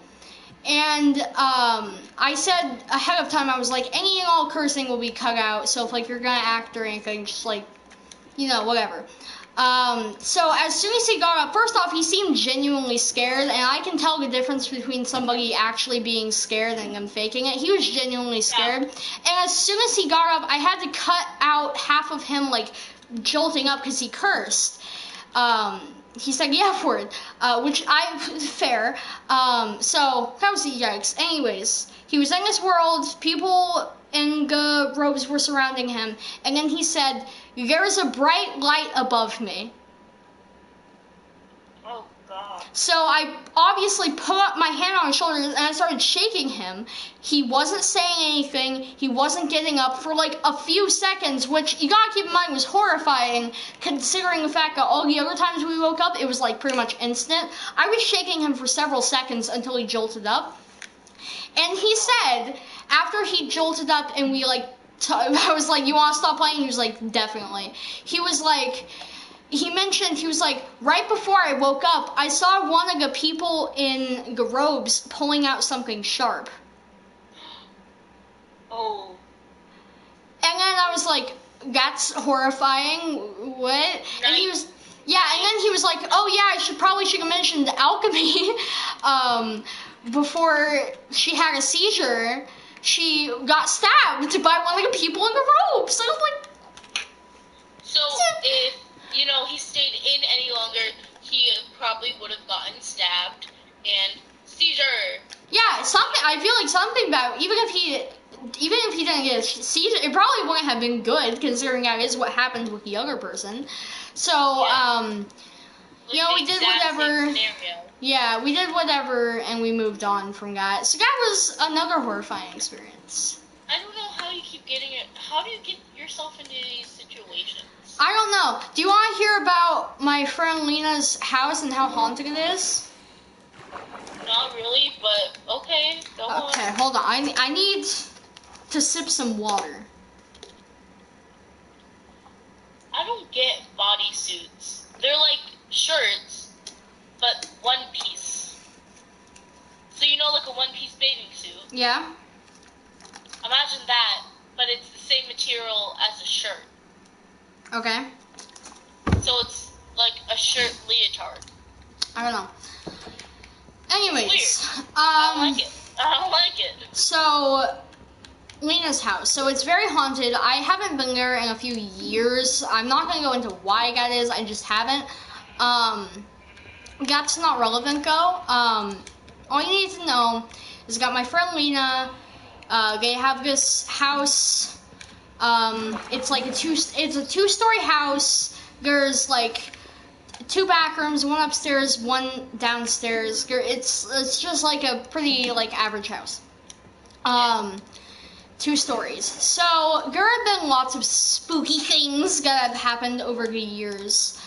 S2: And I said ahead of time, I was like, any and all cursing will be cut out. So if like you're gonna act or anything, just like, you know, whatever. So as soon as he got up, first off, he seemed genuinely scared, and I can tell the difference between somebody actually being scared and them faking it. He was genuinely scared. And as soon as he got up, I had to cut out half of him like jolting up because he cursed. He said the F word, which fair. So that was the yikes. Anyways, he was in this world, people in the robes were surrounding him, and then he said, there is a bright light above me.
S1: Oh, God.
S2: So I obviously put up my hand on his shoulders and I started shaking him. He wasn't saying anything. He wasn't getting up for like a few seconds, which you gotta keep in mind was horrifying considering the fact that all the other times we woke up, it was like pretty much instant. I was shaking him for several seconds until he jolted up. And he said, after he jolted up and we like, I was like, you wanna stop playing? He was like, definitely. He was like, he mentioned, he was like, right before I woke up, I saw one of the people in the robes pulling out something sharp.
S1: Oh.
S2: And then I was like, that's horrifying. What? And he was, yeah, and then he was like, oh yeah, I probably should have mentioned alchemy. Before she had a seizure, she got stabbed by one of the people in the robes. So I was like,
S1: so if, you know, he stayed in any longer, he probably would have gotten stabbed and seizure.
S2: Yeah, something. I feel like something about even if he didn't get a seizure, it probably wouldn't have been good considering that is what happened with the other person. So,
S1: yeah.
S2: You know, we did whatever. Yeah, we did whatever, and we moved on from that. So that was another horrifying experience.
S1: I don't know how you keep getting it. How do you get yourself into these situations?
S2: I don't know. Do you want to hear about my friend Lena's house and how haunted it is?
S1: Not really, but okay. Go on.
S2: Okay, hold on. I need to sip some water.
S1: I don't get bodysuits. They're like shirts, but one piece. So you know, like a one-piece bathing suit.
S2: Yeah.
S1: Imagine that, but it's the same material as a shirt.
S2: Okay.
S1: So it's like a shirt leotard.
S2: I don't know. Anyways,
S1: it's weird. I don't like it. I don't like it.
S2: So, Lena's house. So it's very haunted. I haven't been there in a few years. I'm not going to go into why that is. I just haven't. That's not relevant though. All you need to know is I got my friend Lena. They have this house. It's like a two-story house. There's like 2 bathrooms, 1 upstairs, 1 downstairs. It's just like a pretty like average house. 2 stories. So there have been lots of spooky things that have happened over the years.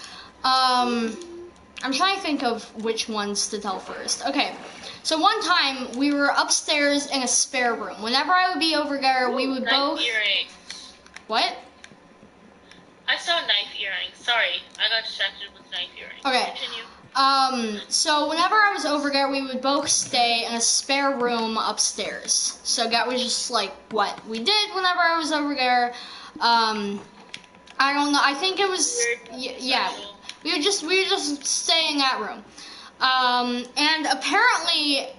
S2: I'm trying to think of which ones to tell first. Okay, so one time we were upstairs in a spare room. Whenever I would be over there, we would both.
S1: Earrings.
S2: What?
S1: I saw knife earrings. Sorry, I got distracted with knife earrings.
S2: Okay.
S1: Continue.
S2: So whenever I was over there, we would both stay in a spare room upstairs. So that was just like what we did whenever I was over there. I don't know. I think it was yeah. We were just staying in that room. And apparently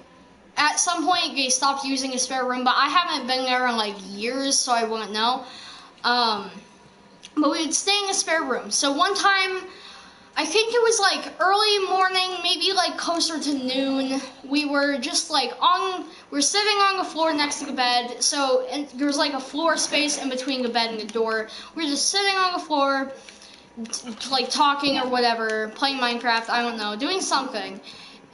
S2: at some point they stopped using a spare room, but I haven't been there in like years, so I wouldn't know. But we would stay in a spare room. So one time, I think it was like early morning, maybe like closer to noon, we were just like we were sitting on the floor next to the bed. So there was like a floor space in between the bed and the door. We were just sitting on the floor, like talking or whatever, playing Minecraft, I don't know, doing something.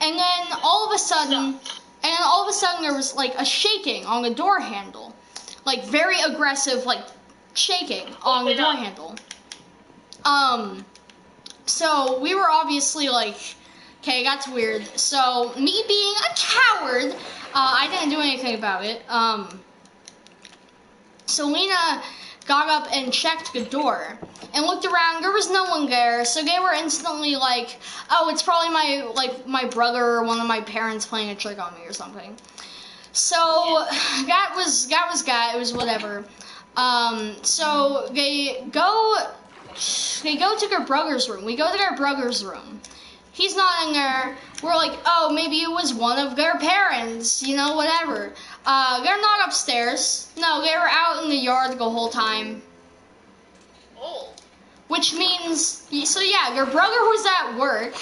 S2: And then all of a sudden there was like a shaking on the door handle. Like very aggressive, like shaking on the door handle. So we were obviously like, okay, that's weird. So me being a coward, I didn't do anything about it. So Lena got up and checked the door and looked around. There was no one there, so they were instantly like, oh, it's probably my brother or one of my parents playing a trick on me or something. So that was that. It was whatever. So they go to their brother's room. We go to their brother's room. He's not in there. We're like, oh, maybe it was one of their parents, you know, whatever. They're not upstairs. No, they were out in the yard the whole time.
S1: Oh.
S2: Which means, so yeah, their brother was at work,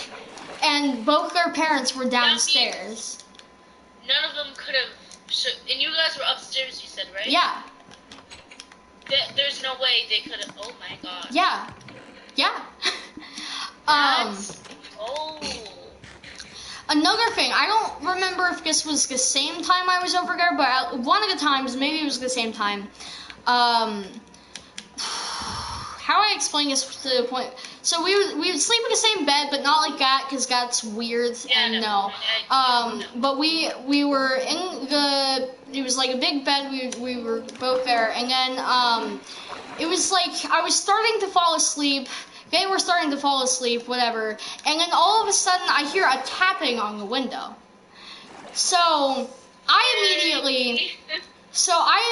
S2: and both their parents were downstairs.
S1: None of them could have, and you guys were upstairs, you said, right?
S2: Yeah.
S1: There's no way they could have, oh my god.
S2: Yeah. Yeah.
S1: That's, oh.
S2: another thing, I don't remember if this was the same time I was over there, but one of the times, maybe it was the same time. How do I explain this to the point? So we would sleep in the same bed, but not like that, because that's weird.
S1: Yeah,
S2: and
S1: no.
S2: But we were in the. It was like a big bed. We were both there, and then it was like I was starting to fall asleep. They were starting to fall asleep, whatever. And then all of a sudden, I hear a tapping on the window. So I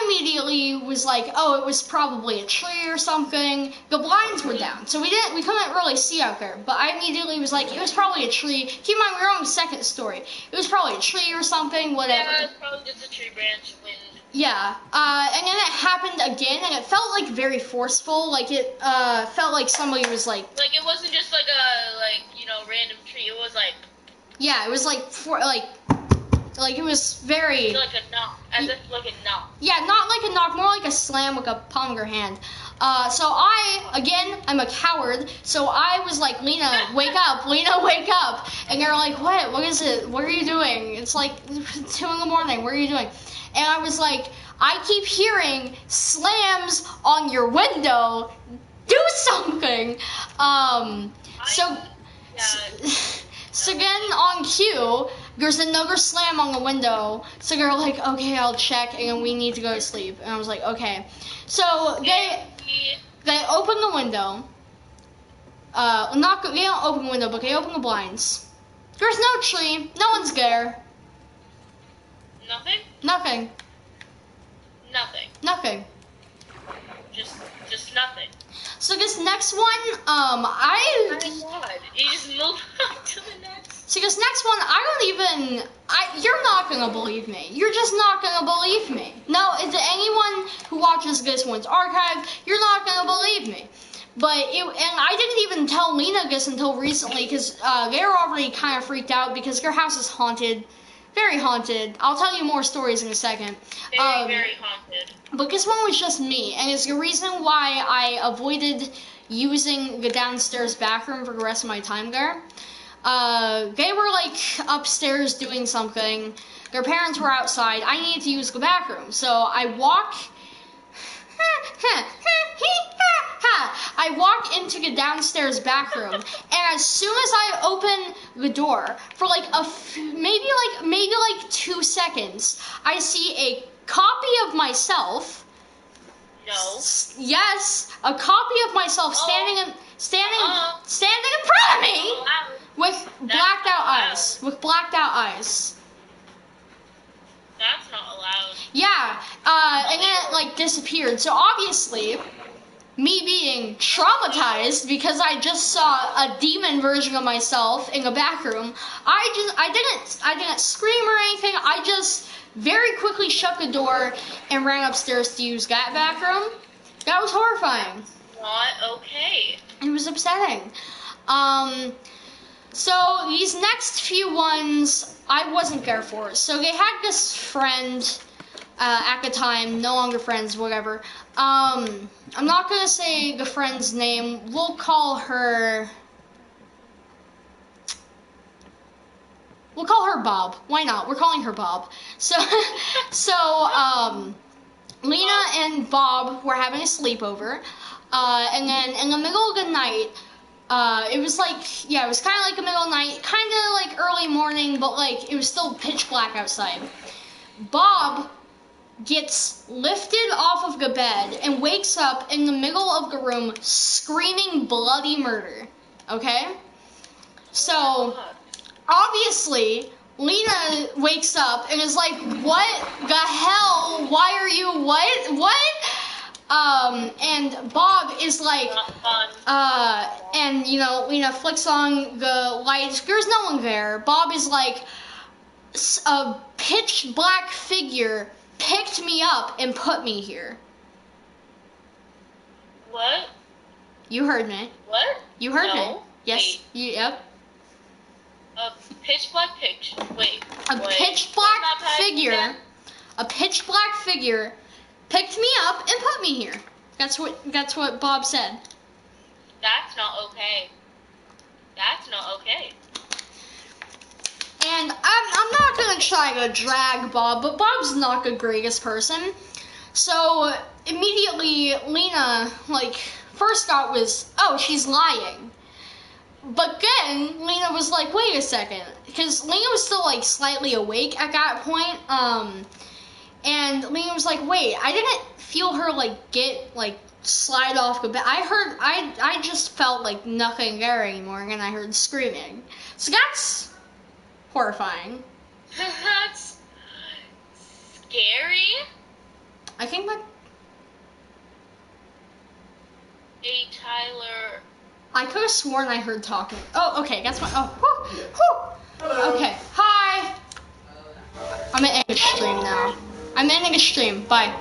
S2: immediately was like, oh, it was probably a tree or something. The blinds were down, so we couldn't really see out there. But I immediately was like, it was probably a tree. Keep in mind, we were on the second story. It was probably a tree or something, whatever.
S1: Yeah, it was probably just a tree branch wind.
S2: Yeah, and then it happened again, and it felt like very forceful. Like it felt like somebody was like
S1: it wasn't just like a random tree. It was like
S2: it was like like it was very
S1: like a knock, as if like a knock.
S2: Yeah, not like a knock, more like a slam with a palm of your hand. So I'm a coward. So I was like, Lena, wake up, Lena, wake up. And they're like, what is it? What are you doing? It's like 2 a.m. What are you doing? And I was like, I keep hearing slams on your window. Do something. So then on cue, there's another slam on the window. So they're like, okay, I'll check, and we need to go to sleep. And I was like, okay. So they open the window. They don't open the window, but they open the blinds. There's no tree. No one's there.
S1: Nothing?
S2: Nothing.
S1: Nothing.
S2: Nothing.
S1: Just nothing.
S2: So this next one,
S1: Oh my god. You just moved on to the next.
S2: So this next one, you're not gonna believe me. You're just not gonna believe me. No, to anyone who watches this one's archive, you're not gonna believe me. And I didn't even tell Lena this until recently, because they were already kind of freaked out because their house is haunted. Very haunted. I'll tell you more stories in a second.
S1: Very haunted.
S2: But this one was just me, and it's the reason why I avoided using the downstairs bathroom for the rest of my time there. They were like upstairs doing something. Their parents were outside. I needed to use the bathroom, so I walk into the downstairs bathroom, and as soon as I open the door, for like maybe 2 seconds, I see a copy of myself.
S1: No.
S2: Yes, a copy of myself standing in front of me with blacked out eyes.
S1: That's not allowed.
S2: Yeah, and then it disappeared. So obviously, me being traumatized because I just saw a demon version of myself in the bathroom, I didn't scream or anything. I just very quickly shut the door and ran upstairs to use that bathroom. That was horrifying.
S1: Not okay.
S2: It was upsetting. So these next few ones I wasn't there for. So they had this friend at the time, no longer friends, whatever. I'm not gonna say the friend's name. We'll call her Bob. Why not? We're calling her Bob. So Lena and Bob were having a sleepover, and then in the middle of the night, it was kind of like the middle of the night, kind of like early morning, but it was still pitch black outside. Bob gets lifted off of the bed and wakes up in the middle of the room screaming bloody murder. Okay? So, obviously, Lena wakes up and is like, what the hell? Why are you, what? And Bob is like, and Lena flicks on the lights. There's no one there. Bob is like, a pitch black figure picked me up and put me here.
S1: What?
S2: You heard me.
S1: What?
S2: You heard me.
S1: No.
S2: Yes.
S1: Wait.
S2: Yep.
S1: A pitch black pitch. Wait.
S2: A pitch black figure. A pitch black figure picked me up and put me here. That's what Bob said.
S1: That's not okay. That's not okay.
S2: And I'm not gonna try to drag Bob, but Bob's not the greatest person. So immediately Lena, like, first thought was, oh, she's lying. But then Lena was like, wait a second, because Lena was still like slightly awake at that point. And Lena was like, wait, I didn't feel her like get like slide off the bed. I just felt like nothing there anymore, and I heard screaming. So that's horrifying.
S1: That's scary.
S2: I think that.
S1: Hey, Tyler.
S2: I could have sworn I heard talking. Oh, okay, that's my. Oh, whew, whew. Okay, hi. I'm ending the stream now. I'm ending the stream. Bye.